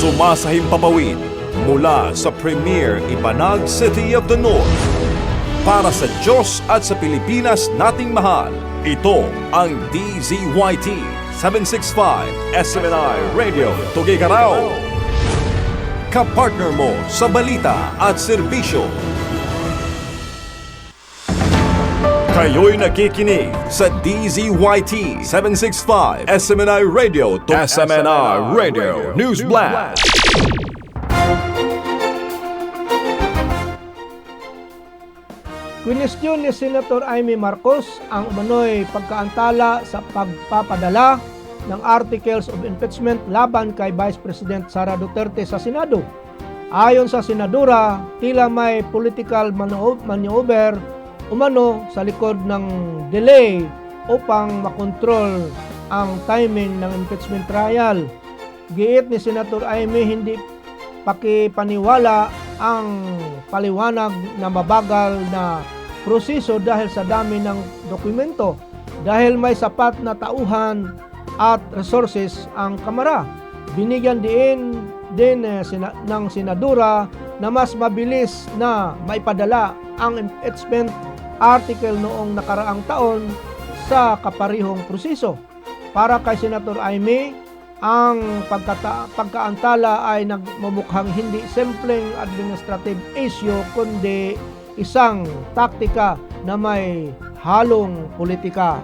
Sumasahimpapawid mula sa Premier Ibanag City of the North. Para sa Diyos at sa Pilipinas nating mahal, ito ang DZYT 765 SMNI Radio Tuguegarao. Kapartner mo sa balita at serbisyo. Kayo'y nakikinig sa DZYT 765 SMNI Radio to SMNI Radio News Blast. Kwinestyon ni Senator Amy Marcos ang umano'y pagkaantala sa pagpapadala ng articles of impeachment laban kay Vice President Sara Duterte sa Senado. Ayon sa senadora, tila may political maneuver umano sa likod ng delay upang makontrol ang timing ng impeachment trial. Giit ni Senator Amy hindi pakipaniwala ang paliwanag na mabagal na proseso dahil sa dami ng dokumento, dahil may sapat na tauhan at resources ang Kamara. Binigyan din ng senadora na mas mabilis na maipadala ang impeachment article noong nakaraang taon sa kaparihong proseso. Para kay Senator Amy, ang pagkaantala ay nagmumukhang hindi simpleng administrative issue kundi isang taktika na may halong politika.